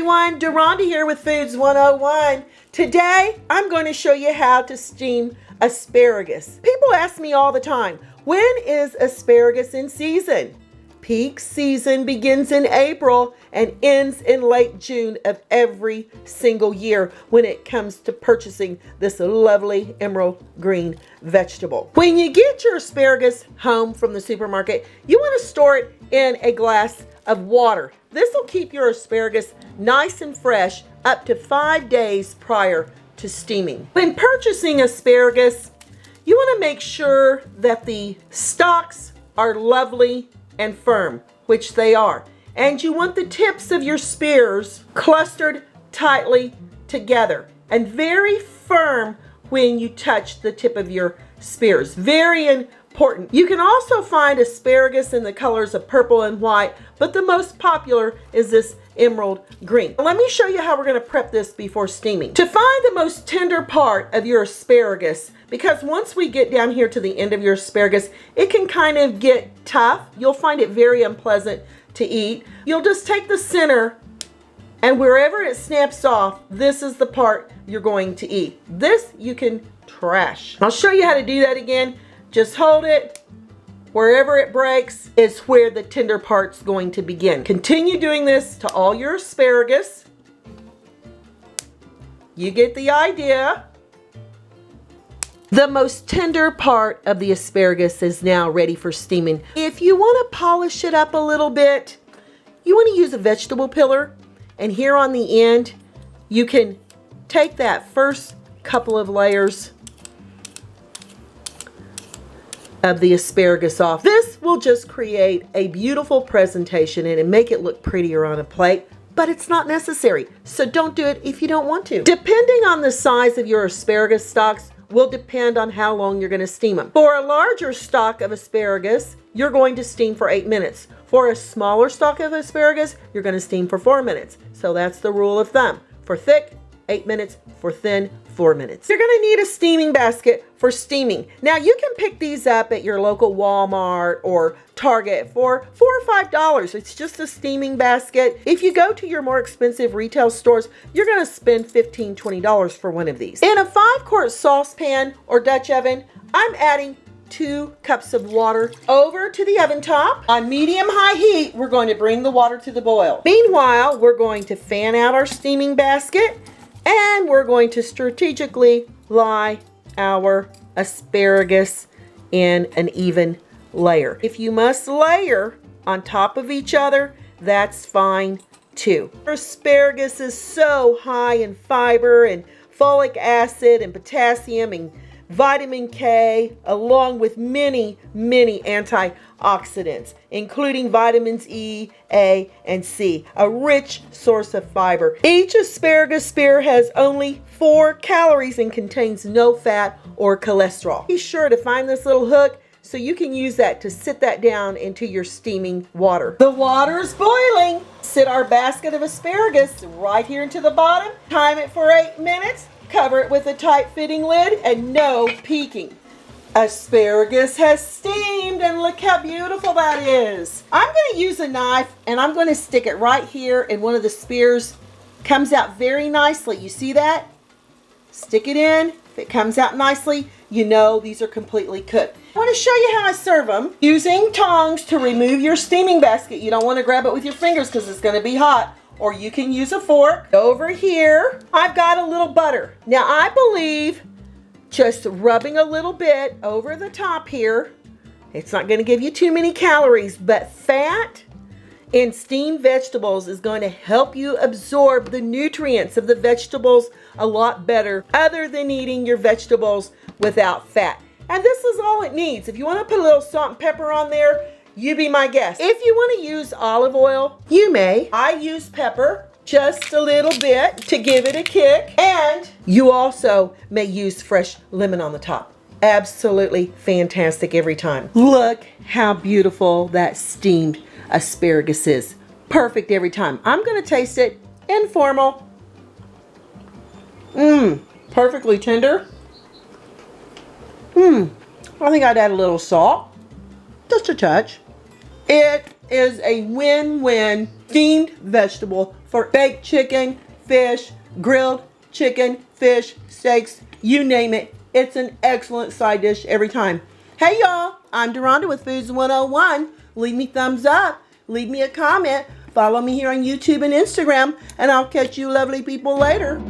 everyone, Duranda here with Foods 101. Today, I'm going to show you how to steam asparagus. People ask me all the time, when is asparagus in season? Peak season begins in April and ends in late June of every single year when it comes to purchasing this lovely emerald green vegetable. When you get your asparagus home from the supermarket, you want to store it in a glass of water. This will keep your asparagus nice and fresh up to 5 days prior to steaming. When purchasing asparagus, you want to make sure that the stalks are lovely and firm, which they are. And you want the tips of your spears clustered tightly together and very firm when you touch the tip of your spears. Very important. You can also find asparagus in the colors of purple and white, but the most popular is this emerald green. Let me show you how we're going to prep this before steaming. To find the most tender part of your asparagus, because once we get down here to the end of your asparagus, it can kind of get tough. You'll find it very unpleasant to eat. You'll just take the center, and wherever it snaps off, this is the part you're going to eat. This you can trash. I'll show you how to do that again. Just hold it. Wherever it breaks is where the tender part's going to begin. Continue doing this to all your asparagus. You get the idea. The most tender part of the asparagus is now ready for steaming. If you want to polish it up a little bit, you want to use a vegetable peeler. And here on the end, you can take that first couple of layers of the asparagus off. This will just create a beautiful presentation and make it look prettier on a plate, but it's not necessary. So don't do it if you don't want to. Depending on the size of your asparagus stalks will depend on how long you're going to steam them. For a larger stalk of asparagus, you're going to steam for 8 minutes. For a smaller stalk of asparagus, you're going to steam for 4 minutes. So that's the rule of thumb. For thick, 8 minutes. For thin, 4 minutes. You're going to need a steaming basket for steaming. Now you can pick these up at your local Walmart or Target for $4 or $5. It's just a steaming basket. If you go to your more expensive retail stores, you're going to spend $15, $20 for one of these. In a 5-quart saucepan or Dutch oven, I'm adding 2 cups of water over to the oven top. On medium-high heat, we're going to bring the water to the boil. Meanwhile, we're going to fan out our steaming basket, and we're going to strategically lie our asparagus in an even layer. If you must layer on top of each other, that's fine too. Asparagus is so high in fiber and folic acid and potassium and vitamin K, along with many, many antioxidants, including vitamins E, A, and C, a rich source of fiber. Each asparagus spear has only 4 calories and contains no fat or cholesterol. Be sure to find this little hook so you can use that to sit that down into your steaming water. The water is boiling. Sit our basket of asparagus right here into the bottom. Time it for 8 minutes. Cover it with a tight-fitting lid and no peeking. Asparagus has steamed and look how beautiful that is. I'm going to use a knife and I'm going to stick it right here in one of the spears. Comes out very nicely. You see that? Stick it in. If it comes out nicely, you know these are completely cooked. I want to show you how I serve them. Using tongs to remove your steaming basket. You don't want to grab it with your fingers because it's going to be hot. Or you can use a fork. Over here, I've got a little butter. Now I believe just rubbing a little bit over the top here, it's not going to give you too many calories, but fat in steamed vegetables is going to help you absorb the nutrients of the vegetables a lot better, other than eating your vegetables without fat. And this is all it needs. If you want to put a little salt and pepper on there, you be my guest. If you want to use olive oil, you may. I use pepper, just a little bit to give it a kick. And you also may use fresh lemon on the top. Absolutely fantastic every time. Look how beautiful that steamed asparagus is. Perfect every time. I'm going to taste it. Informal. Perfectly tender. I think I'd add a little salt. Just a touch. It is a win-win steamed vegetable for baked chicken, fish, grilled chicken, fish, steaks, you name it. It's an excellent side dish every time. Hey y'all, I'm Deronda with Foods 101. Leave me thumbs up, leave me a comment, follow me here on YouTube and Instagram, and I'll catch you lovely people later.